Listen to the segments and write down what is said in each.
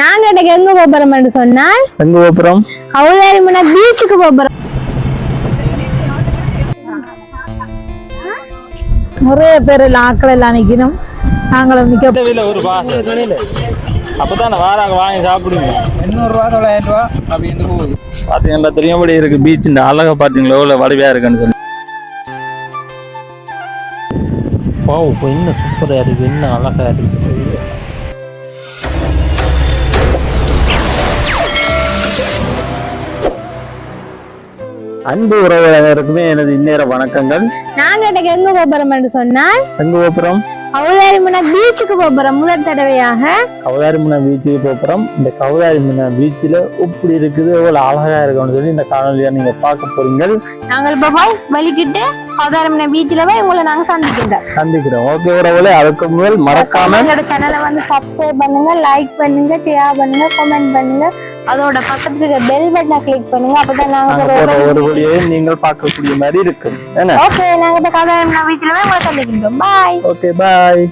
நாங்க இன்னைக்கு எங்க போறோம்னு சொன்னால் எங்க போறோம்? கௌதாரி முன்னா பீச்சுக்கு போறோம். நிறைய பேர் ஆக்கள் எல்லாம் நிக்கணும். நாங்களும் நிக்க ஒரு பாசம் அப்பதானே வாராங்க வாங்கி சாப்பிடுங்க. 800 ரூபா 900 ரூபா அப்படின்னு போகுது. பாத்தீங்களா தெரியும்படி இருக்கு பீச். இந்த அழகா பாத்தீங்களா எவ்வளவு வடிவையா இருக்குன்னு சொல்லி. என்ன சூப்பரா இருக்கு, என்ன அழகா இருக்கு. அன்பு உறவுகளுக்குமே எனது இந்நேர வணக்கங்கள். நாங்க இன்னைக்கு எங்க போறோம்னு சொன்னால் எங்க போறோம்? கௌதாரி முன்னா பீச்சுக்கு போறோம். முதல் தடவையாக கௌதாரி முன்னா பீச்சுக்கு போறோம். இந்த கௌதாரி முன்னா பீச்சில் எப்படி இருக்குது, எவ்வளவு அழகா இருக்குன்னு சொல்லி இந்த காணொலியா நீங்க பார்க்க போறீங்க. நாங்கள் இப்போ போய் வலிக்கிட்டு கௌதாரி முன்னா பீச்சில் போய் உங்களை நாங்க சந்திக்கிறோம். ஓகே உறவுகளே, அதுக்கு முதல் மறக்காம எங்களோட சேனலை வந்து சப்ஸ்கிரைப் பண்ணுங்க, லைக் பண்ணுங்க, ஷேர் பண்ணுங்க, கமெண்ட் பண்ணுங்க. அதோட பக்கத்துல இருக்க பெல் பட்டனை கிளிக் பண்ணுங்க. அப்பதான் நாங்க ஒரு வழியை நீங்கள் பார்க்கக்கூடிய மாதிரி இருக்கும். ஓகே, நாங்க இப்ப கௌதாரி முன்னா பீச்சில் போய் உங்களை சந்திக்கிறோம். பாய். Okay bye.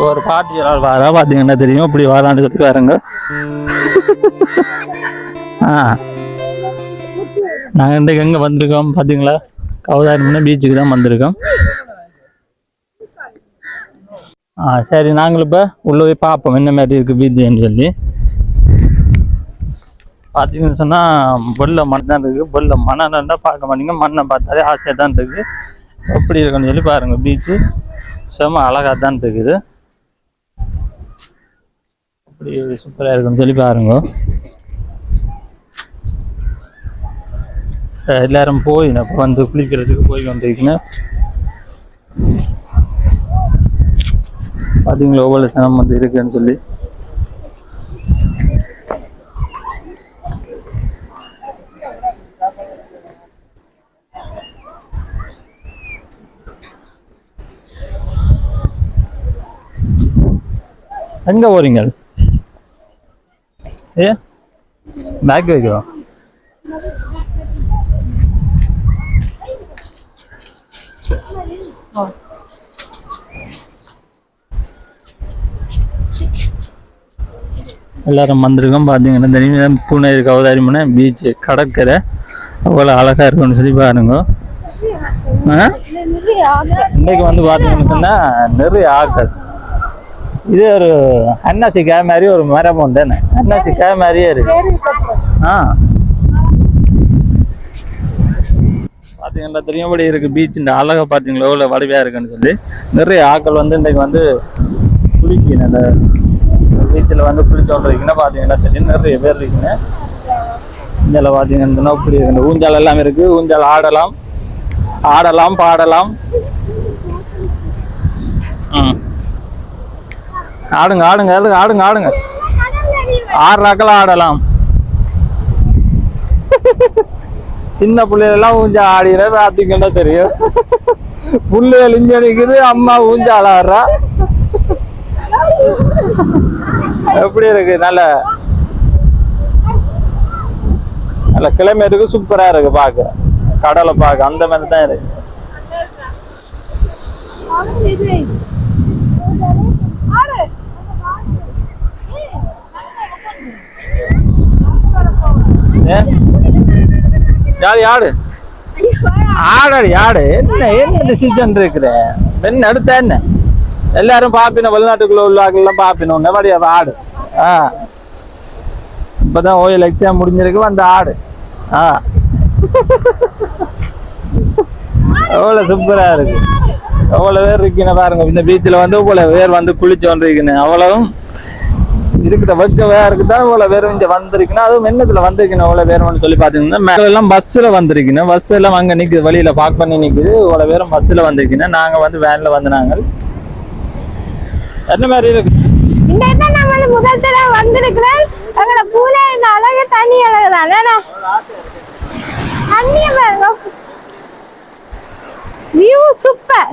ஒரு பாட்டி வாரா பாத்தீங்கன்னா தெரியும், இப்படி வாரான்னு சொல்லி பாருங்க. நாங்க இன்றைக்கு எங்க வந்திருக்கோம் பாத்தீங்களா? கௌதாரி முன்னா பீச்சுக்கு தான் வந்திருக்கோம். சரி, நாங்களும் இப்ப உள்ள போய் பார்ப்போம் என்ன மாதிரி இருக்கு பீச்சுன்னு சொல்லி. பார்த்தீங்கன்னு சொன்னா வெள்ள மண் தான் இருக்கு. வெள்ள மண்ணா பார்க்க மாட்டீங்க, மண்ணை பார்த்தாலே ஆசையா தான் இருக்கு. எப்படி இருக்குன்னு சொல்லி பாருங்க. பீச்சு செம அழகா தான் இருக்குது. அப்படி சூப்பரா இருக்குன்னு சொல்லி பாருங்க. எல்லாரும் போய் வந்து குளிக்கிறதுக்கு போய் வந்திருக்கீங்க. பார்த்தீங்களா ஒவ்வொரு சனம் வந்து இருக்குன்னு சொல்லி. எங்க போறீங்க? பேக் வைக்கிறோம். எல்லாரும் வந்திருக்கோம். பார்த்தீங்கன்னா தெரியும் பூனேரி கௌதாரிமனை பீச்சு கடற்கரை அவ்வளோ அழகாக இருக்குன்னு சொல்லி பாருங்க. இன்றைக்கு வந்து பார்த்தீங்கன்னா நிறைய ஆக்கள். இது ஒரு அன்னாசி காய் மாதிரி ஒரு மரம் உண்டு. அன்னாசி காய் மாதிரியே இருக்கு. பார்த்தீங்கன்னா தெரியும்படி இருக்கு பீச். இந்த அழகை பார்த்தீங்களா எவ்வளோ வடிவாக இருக்குன்னு சொல்லி நிறைய ஆக்கள் வந்து இன்றைக்கு வந்து குளிக்கணும். அந்த பீச்சில் வந்து குளிச்சோண்டு இருக்குன்னா பார்த்தீங்கன்னா தெரியும் நிறைய பேர் இருக்குன்னு. இதில் பார்த்தீங்கன்னா இப்படி இருக்கு. ஊஞ்சால் எல்லாம் இருக்கு. ஊஞ்சால் ஆடலாம் பாடலாம். ஆடுங்க ஆடுறாக்கெல்லாம் ஆடலாம். சின்ன பிள்ளைகளெல்லாம் ஊஞ்சா ஆடிற பார்த்தீங்கன்னா தெரியும். புள்ளைகள் இஞ்சி அடிக்குது, அம்மா ஊஞ்சால் ஆடுறா. எப்படி இருக்கு? நல்ல கிளைமேட் இருக்கு. சூப்பரா இருக்கு பார்க்க. கடலை பார்க்க அந்த மாதிரி தான் இருக்கு. ஆடு என்ன சீசன் இருக்குது? என்ன அடுத்த என்ன எல்லாரும் பாப்பின வெளிநாட்டுக்குள்ள உள்ளாக்கெல்லாம் பாப்பினோம். நெவடியா ஆடு. இப்பதான் ஓயில் எக்ஸாம் முடிஞ்சிருக்கு. வந்த ஆடு. எவ்வளோ சூப்பரா இருக்கு. எவ்வளோ பேர் இருக்குன்னு பாருங்க. இந்த பீச்சில் வந்து இவ்வளோ பேர் வந்து குளிச்சோன்னு இருக்குன்னு. அவ்வளவும் இருக்குதா வெக்க வேற இருக்குதா இவ்வளோ பேர் இங்கே வந்திருக்குன்னா அதுவும் என்னத்துல வந்திருக்கணும் இவ்வளோ பேருன்னு சொல்லி பார்த்தீங்கன்னா மேலாம் பஸ்ஸில் வந்திருக்கணும். பஸ் எல்லாம் அங்கே நிற்குது, வழியில பார்க் பண்ணி நிற்குது. இவ்வளோ பேரும் பஸ்ஸில் வந்திருக்கீங்கன்னா நாங்கள் வந்து வேனில் வந்து நாங்கள் என்ன மாதிரி இருக்கு. இந்த இடத்துல நான் வந்து முதல் தடவை வந்திருக்கிறேன். அங்கே பூனை இந்த அழகு தண்ணி அழகு தானே. தண்ணியை பாருங்க, வியூ சூப்பர்.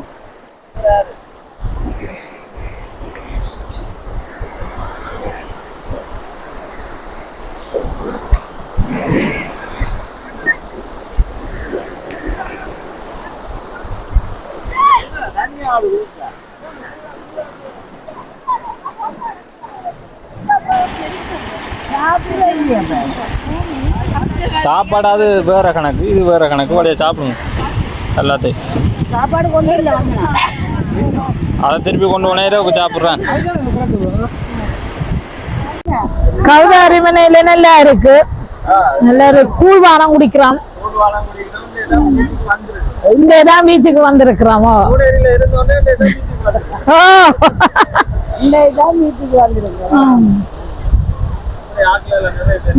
சாப்பாடாது வேற கணக்கு, இது வேற கணக்கு. உடைய சாப்பிடுங்க எல்லாத்தையும். சாப்பாடு கொண்டு இல்லை, அதை திருப்பி கொண்டு போனே சாப்பிட்றேன். கௌதாரிமனையில நல்லா இருக்கு. நல்லா இருக்கு. கூழ்வானம் குடிக்கிறான். இங்கதான் பீச்சுக்கு வந்திருக்கிறோமோ.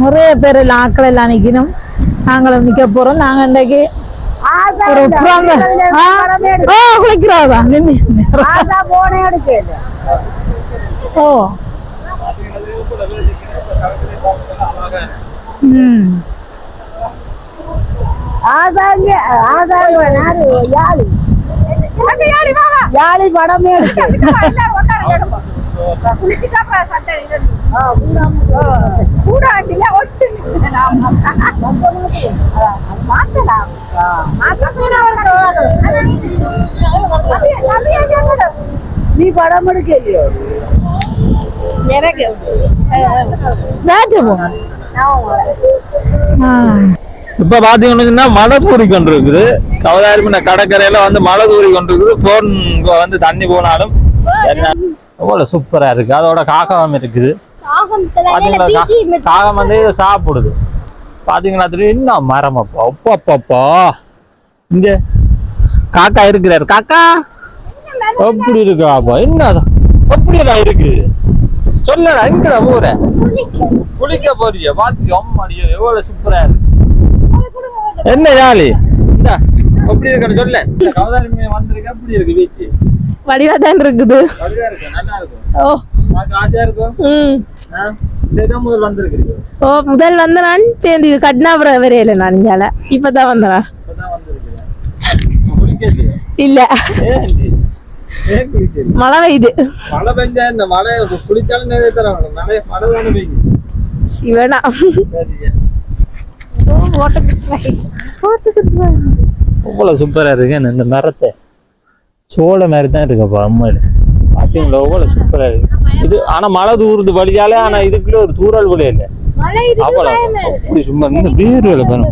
நிறைய பேர் ஆக்கள் எல்லாம் நிக்கணும். நாங்களும் நிக்க போறோம். நாங்க இன்றைக்கு குளிக்கிறோம். ஓ யாழி படமே நீ படம் எடுக்கலையோ? எனக்கு இப்ப பாத்தீங்கன்னா மழை தூரி கொண்டு இருக்குது. கௌதாரிமனை கடற்கரையில வந்து மழை தூரி கொண்டு இருக்குது. போன் வந்து தண்ணி போனாலும் என்ன எவ்வளவு சூப்பரா இருக்கு. அதோட காகம் இருக்குது. காகம் வந்து சாப்பிடுது. பாத்தீங்கன்னா தெரியும். என்ன மரம் அப்பா அப்பப்பா. இங்க காக்கா இருக்கிறாரு. காக்கா எப்படி இருக்கா அப்பா? என்னதான் எப்படியெல்லாம் இருக்கு சொல்லடா. எங்கடா போற? குளிக்க போறிய? பாத்தி அம்மாடியோ எவ்வளவு சூப்பரா இருக்கு. என்ன ஜாலி. இந்த எப்படி இருக்குன்னு சொல்ல. கௌதாரிமனை வந்திருக்க எப்படி இருக்கு பீச்? வடிவாதான் இருக்குது. வடிவா இருக்கு, நல்லா இருக்கும். ஓ பார்க்க ஆசையா இருக்கும். முதல் வந்திருக்கு. ஓ முதல் வந்த நான் சேர்ந்து கட்னாபுரம் வரையில நான் இங்கால இப்பதான் வந்தேன். இல்ல மழை பெய்யுது. மழை பெஞ்சா இந்த மழை குளிச்சாலும் நிறைய தராங்க. மழை தானே பெய்யுது. சிவனா அவ்வளவு சூப்பரா இருக்கு. இந்த மரத்தை சோள மாதிரி தான் இருக்குப்பா. அம்மா பாத்தீங்களா எவ்வளவு சூப்பரா இருக்கு இது. ஆனா மழை தூருது வழியாலே, ஆனா இதுக்குள்ள ஒரு தூரல் வழி இல்லை. மழை இருக்கு, அவ்வளவு பயமா இருக்கு. அப்படி சும்மா இந்த வேர்களை பாருங்க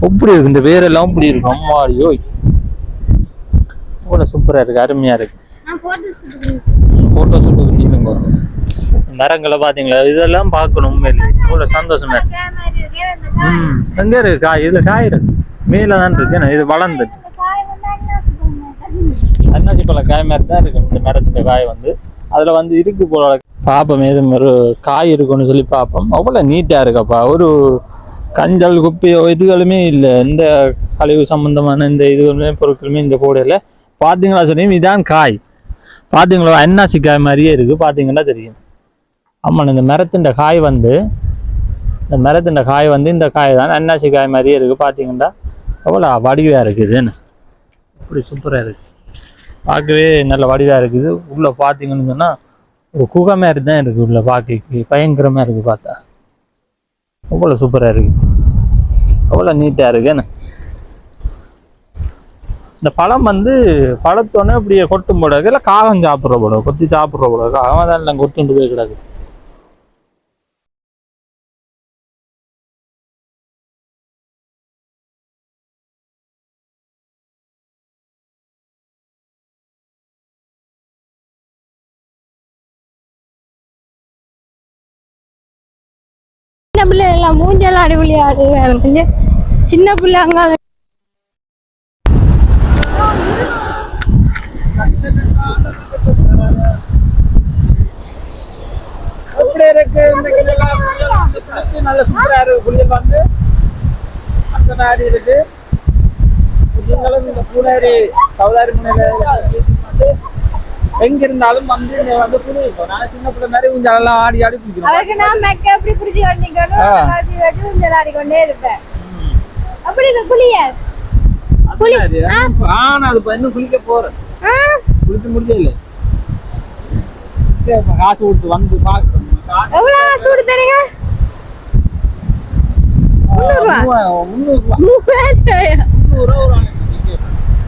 எப்படி இருக்கு, இந்த வேரெல்லாம் இப்படி இருக்கு. அம்மாடியோ அவ்வளவு சூப்பரா இருக்கு, அருமையா இருக்கு. நான் போட்டோ ஷூட் போட்டோ ஷூட்டுக்கு நீங்க மரங்களை பாத்தீங்களா, இதெல்லாம் பார்க்கணும் உண்மையிலே இவ்வளவு சந்தோஷமா இருக்கு. எங்க இருக்கு காய்? இதுல காய் இருக்கு, மேலதான் இருக்கு. இது வளர்ந்துட்டு அன்னாசி பழம் காய் மாதிரி தான் இருக்கு. இந்த மரத்துல காய் வந்து அதுல வந்து இருக்கு போல. பாப்போம் ஏது ஒரு காய் இருக்குன்னு சொல்லி பார்ப்போம். அவ்வளவு நீட்டா இருக்கப்பா, ஒரு கஞ்சல் குப்பையோ இதுகளுமே இல்லை. இந்த கழிவு சம்பந்தமான இந்த இதுகளுமே பொருட்களுமே இந்த கூடையில பாத்தீங்களா சொன்னீங்க. இதான் காய் பாத்தீங்களா, அன்னாசி காய் மாதிரியே இருக்கு, பாத்தீங்கன்னா தெரியும். ஆமாம், இந்த மரத்தின் காய் வந்து இந்த காய் தான் அன்னாசி காய் மாதிரியே இருக்கு. பாத்தீங்கன்னா அவ்வளோ வடிவா இருக்குதுன்னு அப்படி சூப்பரா இருக்கு, பார்க்கவே நல்ல வடிவா இருக்குது. உள்ள பாத்தீங்கன்னு சொன்னா ஒரு குகை மாதிரி தான் இருக்கு, உள்ள பார்க்க பயங்கரமா இருக்கு. பார்த்தா அவ்வளோ சூப்பரா இருக்கு, அவ்வளோ நீட்டா இருக்கு. என்ன இந்த பழம் வந்து பழத்தோடனே இப்படியே கொட்டும் போட இல்லை, காகம் சாப்பிட்ற போட, கொத்தி சாப்பிட்ற போட, காகம் தான் இல்லை கொத்துண்டு போய் கிடக்கு. சின்ன பிள்ளை எல்லாம் மூஞ்செல்லாம் அடிபொலியா அது வேற கொஞ்சம் சின்ன பிள்ளை அங்க எப்படி இருக்கு நல்ல சூப்பரா இருக்கு. புளியல் வந்து அந்த நாடி இருக்கு. இந்த பூனேரி சவுதாரி முனையில எங்க இருந்தாலும் வந்து வந்து புளி இருக்கும். நான் சின்ன பிள்ளை மாதிரி கொஞ்சம் எல்லாம் ஆடி ஆடி குடிக்கிறேன். அதுக்கு நான் மெக்க எப்படி பிடிச்சி கொண்டிருக்கணும் ஆடிக்கொண்டே இருப்பேன். அப்படி புளியா அது இன்னும் குளிக்க போறேன், குளிக்க முடியல. காசு கொடுத்து வந்து பாக்கணும். எவ்வளவு சூடு தரீங்க? 300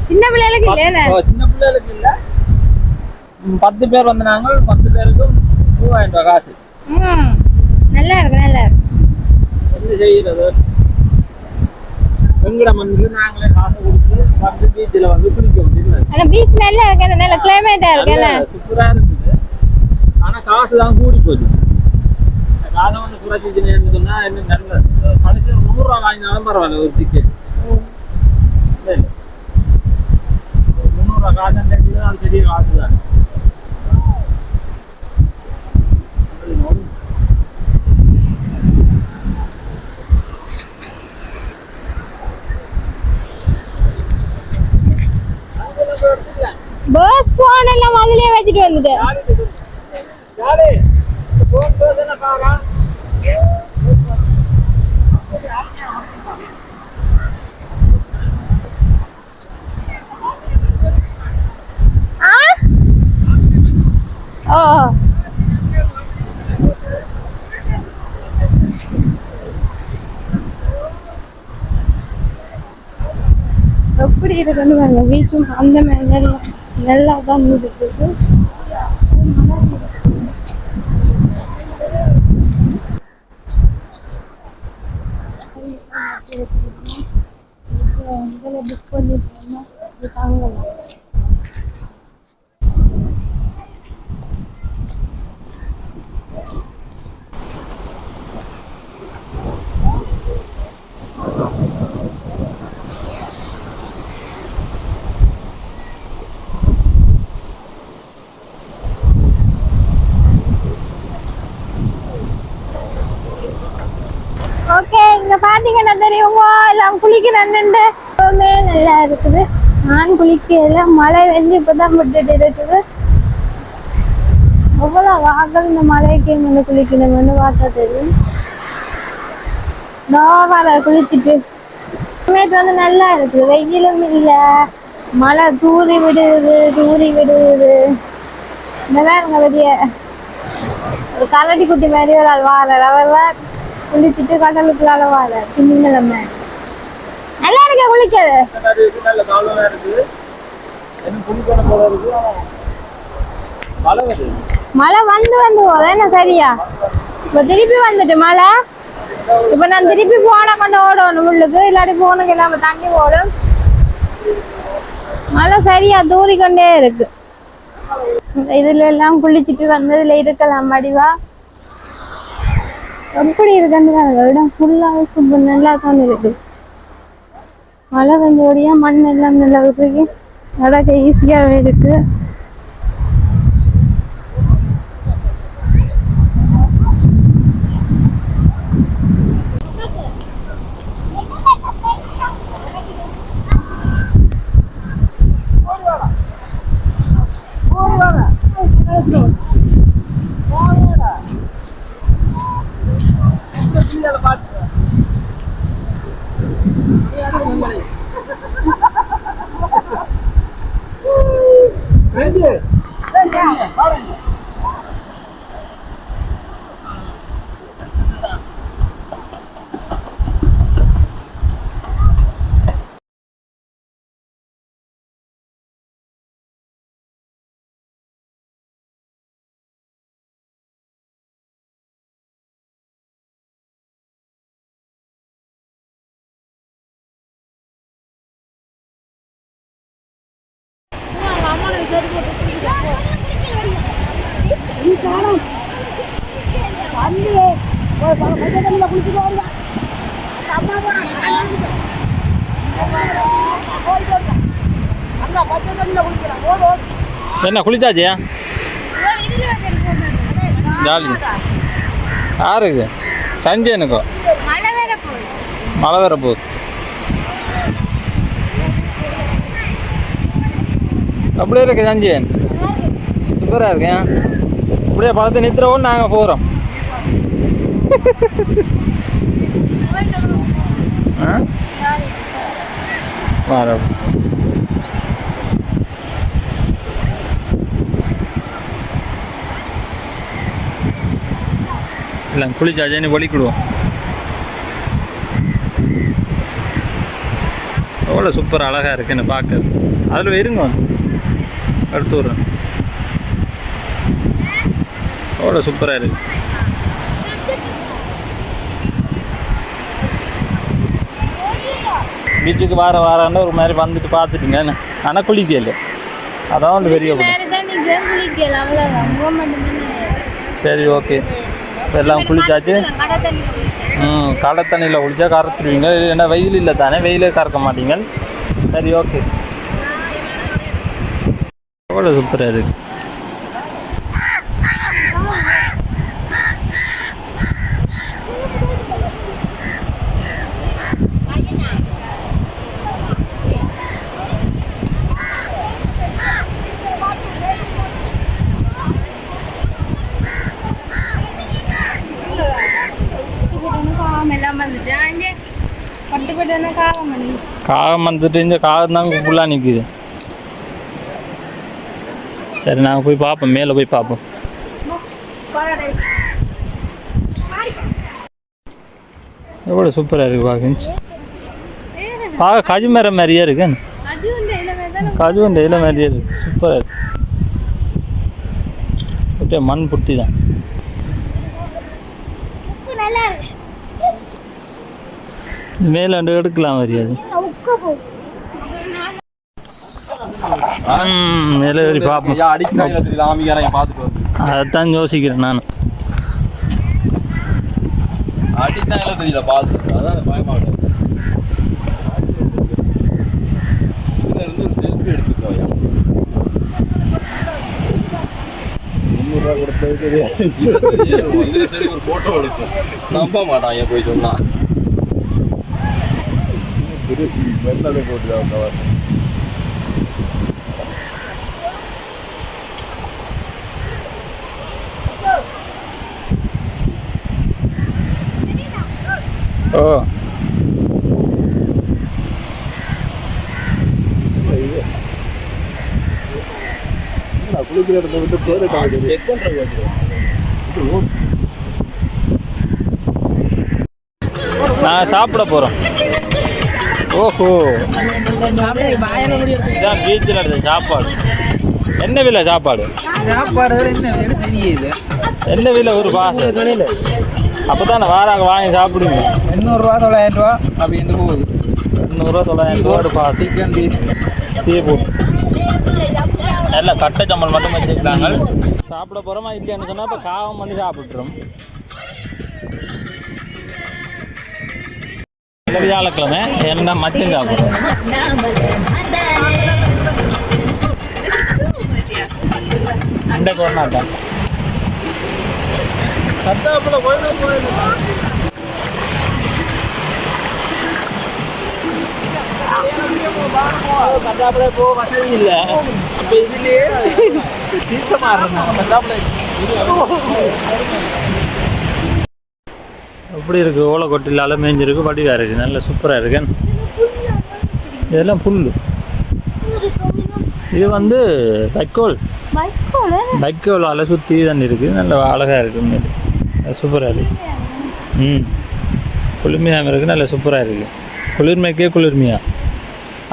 சின்ன பிள்ளைகளுக்கு இல்ல, சின்ன பிள்ளைகளுக்கு இல்ல. 10 பேர் வந்தாங்க, 10 பேருக்கும் 3000 ரூபாய் காசு. நல்லா இருக்கு, நல்லா இருக்கு. என்ன செய்யறது, வெங்கட மண்ணில் நாங்களே காசு கொடுத்து வந்து பீச்சில் வந்து குளிக்க முடியல. ஆனா பீச் நல்லா இருக்கு, நல்ல கிளைமேட்டா இருக்கு, சூப்பரா இருக்குது. ஆனா காசு தான் கூடி போச்சு. காசை வந்து குறைச்சிச்சுன்னு சொன்னா என்ன நல்ல கடைசி 100 ரூபா வாங்கினாலும் பரவாயில்ல ஒரு டிக்கெட். 300 ரூபா காசு அது பெரிய காசு தான். பஸ் போன் எல்லாம் அதுலயே வச்சுட்டு வந்துட்டேன். ஓ எப்படி இருக்குன்னு பாருங்க, பீச்சும் அந்த மாதிரி நல்லா தான் இருக்குது. புக் பண்ணிட்டோம்னா தாங்கலாம். ஓகே, இங்க பாத்தீங்கன்னா தெரியுமா எல்லாம் குளிக்கிறேன்னு நல்லா இருக்குது. நான் குளிக்கல, மழை வந்து இப்பதான் விட்டுட்டு இருக்குது. அவ்வளவு வாகல் இந்த மழைக்கு வந்து குளிக்கணும்னு பார்த்தா தெரியும். நோவால குளிச்சுட்டு வந்து நல்லா இருக்குது, வெயிலும் இல்லை, மழை தூரி விடுது. இந்த மாதிரி வெளிய ஒரு கரடி குட்டி மாதிரி ஒரு ஆள் வாழ அவர் குளிச்சுட்டு கடலுக்குள்ளால வாழ திமிங்கலமே நல்லா இருக்க குளிக்கிறது. மழை வந்து போகுது என்ன சரியா இப்ப திருப்பி வந்துட்டு மழை இப்ப நான் திருப்பி போன கொண்டு ஓடணும் உள்ளுக்கு இல்லாட்டி போனுக்கு இல்லாம தண்ணி ஓடும் மழை சரியா தூரிக்கொண்டே இருக்கு இதுல எல்லாம் குளிச்சுட்டு வந்ததுல இருக்கலாம் வடிவா எப்படி இருக்குன்னு இடம் ஃபுல்லாக சூப்பர் நல்லா தான் இருக்கு மழை பெஞ்சோடியா மண் எல்லாம் நல்லா இருக்கு நடக்க ஈஸியாகவே இருக்கு என்ன குளிச்சாச்சியா ஜாலி யாருக்கு சஞ்சயனுக்கோ மழை வேற போகுது அப்படியே இருக்கு சஞ்சயன் சூப்பராக இருக்கேன் அப்படியே பழத்தை நிறுத்துறவோம் நாங்கள் போகிறோம் வரோம் இல்லை குளிச்சாச்சேன்னு வலிக்கிடுவோம் எவ்வளோ சூப்பர் அழகாக இருக்குன்னு பார்க்க அதில் இருங்க எடுத்து விட்றேன் எவ்வளோ சூப்பராக இருக்கு பீச்சுக்கு வாரான்னு ஒரு மாதிரி வந்துட்டு பார்த்துட்டுங்க ஆனால் குளிக்கல அதான் ஒன்று பெரிய சரி ஓகே எல்லாம் குளிச்சாச்சு கடை தண்ணியில் குளிச்சா கறத்துருவீங்க ஏன்னா வெயில் இல்லை தானே வெயிலே கறக்க மாட்டீங்க சரி ஓகே எவ்வளோ சூப்பராக இருக்கு காகம் வந்துட்டு இந்த காகம் தான் ஃபுல்லாக நிற்குது சரி நாங்கள் போய் பார்ப்போம் மேலே போய் பார்ப்போம் எவ்வளோ சூப்பராக இருக்குது பார்க்க கஜு மரம் மாதிரியே இருக்கு கஜு இலை மாதிரியே இருக்கு சூப்பராக இருக்கு அப்படியே மண் புட்டி தான் மேலாண்டு எடுக்கலாம் மாதிரியாது மேலே ஏறி பார்ப்போம் அதைத்தான் யோசிக்கிறேன் நான் தெரியல பார்த்து அதான் பயமாட்டேன் இருந்து ஒரு செல்ஃபி எடுத்துக்கோயா 300 கொடுத்ததுக்கு சரி ஒரு போட்டோ எடுக்கும் நம்ப மாட்டான் ஏன் போய் சொன்னா வெள்ளை போட்டு ஓ குளிக்கிற இடத்துல வந்து செக் பண்றது நான் சாப்பிட போகிறோம் ஓஹோ இதான் பீச்சில் எடுத்த சாப்பாடு என்ன விலை சாப்பாடு? சாப்பாடுகள் என்ன விலை தெரியல. என்ன விலை ஒரு பாசு? கடையில் அப்போதான் வாராக வாங்கி சாப்பிடுங்க. 800 900 அப்படின்னு போகுது. 800 900 ஒரு பாசு. சிக்கன் பீஸ் சீ ஃபுட் நல்லா கட்டை சம்பல் மட்டும் வச்சுருக்காங்க. சாப்பிட போகிறோமா இல்லையான்னு சொன்னால் இப்போ காகம் வந்து சாப்பிட்றோம். வியாழக்கிழமை என்ன மச்சம் சாப்பிட்றோம். இந்த கொரோனா கத்தாப்புல கோயில் கத்தாப்புல போ வசதி இல்லை. அப்போ இதுலேயே தீர்த்தமாக இருந்தாங்க. கத்தாப்புல எப்படி இருக்குது? ஓலைக்கொட்டிலால மேய்ஞ்சிருக்கு. வடிவாக இருக்குது. நல்ல சூப்பராக இருக்கு. இதெல்லாம் புல். இது வந்து வைக்கோலால் சுற்றி தண்ணி இருக்குது. நல்ல அழகாக இருக்குது. சூப்பராக இருக்குது. குளிர்மையாக இருக்குது. நல்ல சூப்பராக இருக்குது. குளிர்மைக்கே குளிர்மையா.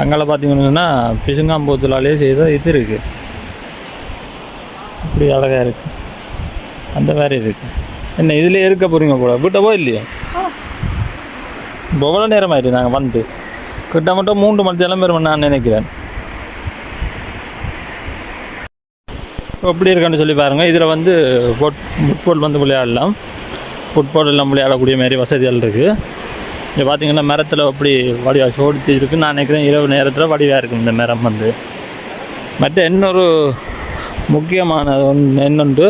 அங்கால பார்த்தீங்கன்னா பிசுங்காம்பூத்துலாலே செய்த இது இருக்குது. இப்படி அழகாக இருக்குது. அந்த மாதிரி இருக்குது. என்ன இதில் இருக்க போகிறீங்க போல? வீட்டை இல்லையா? எவ்வளோ நேரம் ஆகிட்டு நாங்கள் வந்து கிட்ட மட்டும் 3 மணி கிளம்பிடுவோம் நான் நினைக்கிறேன். எப்படி இருக்கான்னு சொல்லி பாருங்கள். இதில் வந்து ஃபுட்பால் வந்து விளையாடலாம். ஃபுட்பால் எல்லாம் விளையாடக்கூடிய மாதிரி வசதிகள் இருக்குது. இங்கே பார்த்தீங்கன்னா மரத்தில் அப்படி வடிவாக சோடித்து இருக்குது. நான் நினைக்கிறேன் இரவு நேரத்தில் வடிவாக இருக்கும் இந்த மரம் வந்து. மற்ற இன்னொரு முக்கியமான என்னொன்று,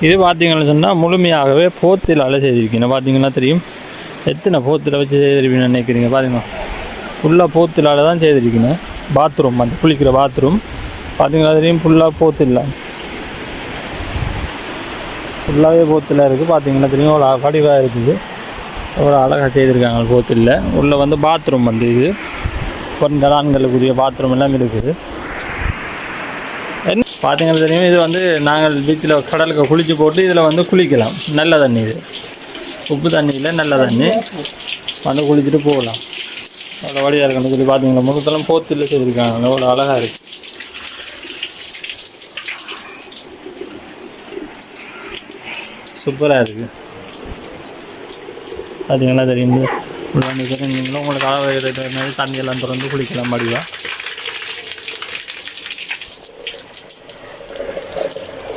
இது பார்த்தீங்கன்னு சொன்னால் முழுமையாகவே போத்திலால் செய்திருக்கீங்க. பார்த்தீங்கன்னா தெரியும் எத்தனை போத்தில் வச்சு செய்திருப்பீங்கன்னு நினைக்கிறீங்க. பார்த்தீங்கன்னா ஃபுல்லாக போத்திலால் தான் செய்திருக்கீங்க. பாத்ரூம் வந்து குளிக்கிற பாத்ரூம் பார்த்தீங்கன்னா தெரியும் ஃபுல்லாக போத்தில்லை. ஃபுல்லாகவே போத்தில் இருக்குது. பார்த்தீங்கன்னா தெரியும் ஒரு வடிவாக இருக்குது. ஒரு அழகாக செய்திருக்காங்க போத்தில். உள்ளே வந்து பாத்ரூம் வந்து இது கொஞ்சம் ஆண்களுக்குரிய பாத்ரூம் எல்லாம் இருக்குது. பார்த்தீங்கன்னா தெரியும் இது வந்து நாங்கள் பீச்சில் கடலுக்கு குளித்து போட்டு இதில் வந்து குளிக்கலாம். நல்ல தண்ணி இது. உப்பு தண்ணியில் நல்ல தண்ணி வந்து குளிச்சுட்டு போகலாம். அவ்வளோ வழியாக இருக்குன்னு சொல்லி பார்த்தீங்கன்னா முகத்தெல்லாம் போத்தில் செய்திருக்காங்க. அவ்வளோ அழகாக இருக்குது. சூப்பராக இருக்குது. பார்த்தீங்கன்னா தெரியும் நீங்களும் உங்களுக்கு அளவு மாதிரி தண்ணியெல்லாம் திறந்து குளிக்கலாம் மடியாக.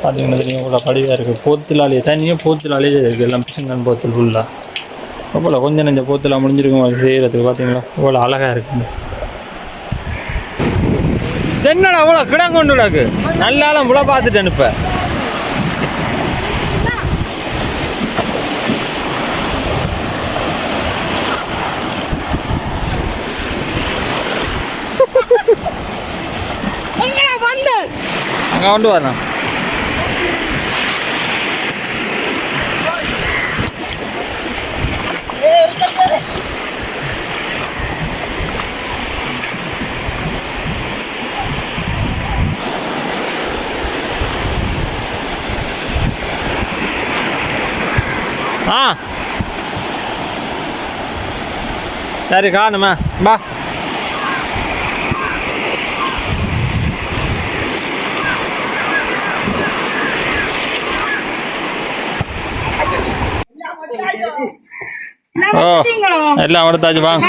பார்த்தீங்கன்னா தெரியும் இவ்வளோ படிவாக இருக்குது. போத்திலாலே தண்ணியும் போத்திலாலே இருக்குது. எல்லாம் பிசுங்கன் போத்தில் ஃபுல்லாக அவ்வளோ கொஞ்சம் நெஞ்ச போத்தில் முடிஞ்சிருக்கும் அது செய்கிறதுக்கு. பார்த்தீங்களா இவ்வளோ அழகாக இருக்குது. என்னடா அவ்வளோ கிடங்கொண்டுடாக்கு நல்லாலும் இவ்வளோ பார்த்துட்டேன். இப்போ அங்கே கொண்டு வரலாம். சரி காணுமா பா. ஓ எல்லாம் எடுத்தாச்சு வாங்க.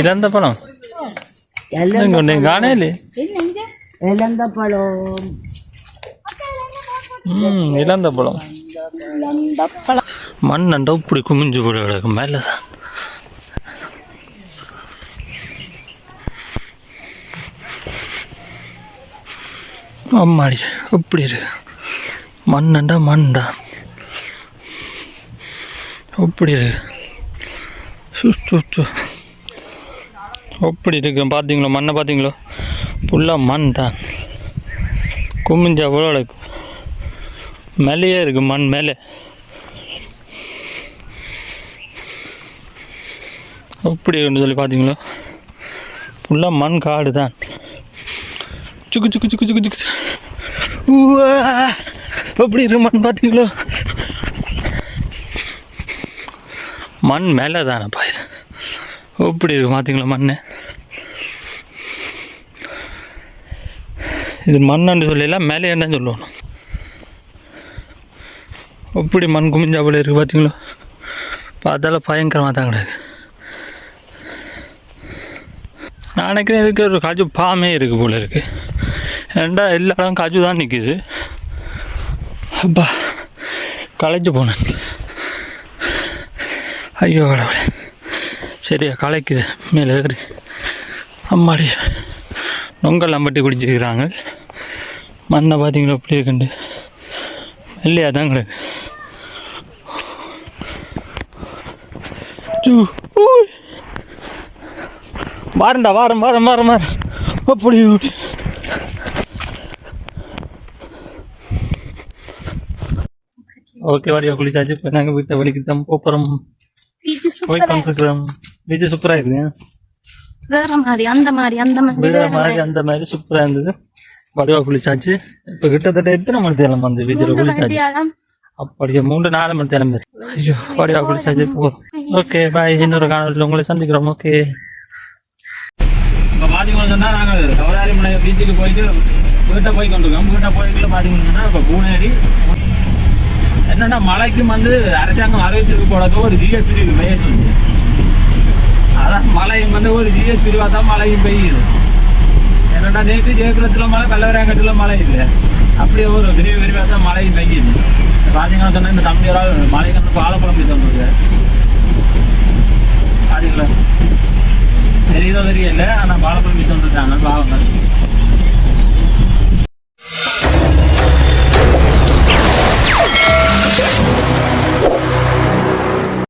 இழந்த பழம் காணலே. இழந்த பழம் இழந்த பழம் மண்ணண்டா இப்படி குமிஞ்சு கூட கிடக்கும் மேலதான். அம்மாடி இப்படி இருக்கு மண்ணண்டா மண்டா இப்படி இருக்கு. சுச்சு அப்படி இருக்கு. பார்த்தீங்களோ மண்ணை பார்த்தீங்களோ ஃபுல்லாக மண் தான். குமிஞ்சா அவ்வளோ இருக்கு. மேலேயே இருக்குது மண் மேலே. அப்படி இருக்குன்னு சொல்லி பார்த்தீங்களோ ஃபுல்லாக மண் காடு தான். சுக்கு சுக்கு சுக்கு சுக்கு சுக்கு அப்படி இருக்கு மண் பார்த்தீங்களோ, மண் மேலே தானப்பா இது. எப்படி இருக்கு பார்த்தீங்களா மண். இது மண்ணு சொல்லலாம், மேலே என்னன்னு சொல்லுவோம். எப்படி மண் குமிஞ்சா போல இருக்குது பார்த்தீங்களா. பார்த்தாலும் பயங்கரமாக தான் கிடையாது. நான் நினைக்கிறேன் இதுக்கு ஒரு காஜு பாமே இருக்குது போல இருக்குது. ஏன்டா எல்லா இடம் காஜு தான் நிற்கிது. அப்பா களைச்சு போனேன். ஐயோ கடவுளே, சரியா களைக்குது மேலே ஏறி. அம்மாடி நொங்கெல்லாம் பட்டி குடிச்சிருக்கிறாங்க. மண்ணை பார்த்தீங்களா எப்படி இருக்குண்டு, இல்லையா தான் கிடக்கு. வாரண்டா வாரம் வாரம் வாரம் வாரம் அப்படி ஓகே வாடியா குளிச்சாச்சு. இப்போ நாங்கள் வீட்டை வலிக்கு தான் போகிறோம், போய் கொண்டிருக்கிறோம். பீச்சு சூப்பராக இருக்குது. வேற மாதிரி அந்த மாதிரி அந்த மாதிரி சூப்பராக இருந்தது. வடிவா குளிச்சாச்சு. இப்போ கிட்டத்தட்ட எத்தனை மணி தேலம் வந்து பீச்சில் குளிச்சாச்சு? அப்படியே 3-4 மணி தேலம். ஐயோ வடிவா குளிச்சாச்சு. ஓகே பாய், இன்னொரு காணொலியில் உங்களை சந்திக்கிறோம். ஓகே இப்போ பார்த்தீங்கன்னு சொன்னால் நாங்கள் கவராரிமலை பீச்சுக்கு போயிட்டு வீட்டை போய் கொண்டிருக்கோம். வீட்டை போய்க்குள்ள பார்த்தீங்கன்னு சொன்னால் இப்போ பூனேரி என்னென்னா மழைக்கு வந்து அரசாங்கம் அறிவிச்சிருக்கு போலக்க ஒரு ஜிஎஸ் பிரிவு பெய்ய சொல்லி. அதான் மழையும் வந்து ஒரு ஜிஎஸ் பிரிவாக தான் மழையும் பெய்யுது. என்னென்னா நேற்று ஜெயக்குளத்தில் மழை, கல்லவராங்கத்தில் மழை இல்லை. அப்படியே ஒரு விரிவாக தான் மழையும் பெய்யுது. பார்த்தீங்கன்னா சொன்னால் இந்த தம்பியரால் மழைக்கு வந்து பாலப்பழம் போய் தந்துருக்கு. பார்த்தீங்களா தெரியுதோ தெரியல, ஆனால் பாலப்பழம் போய் தந்துருக்காங்க.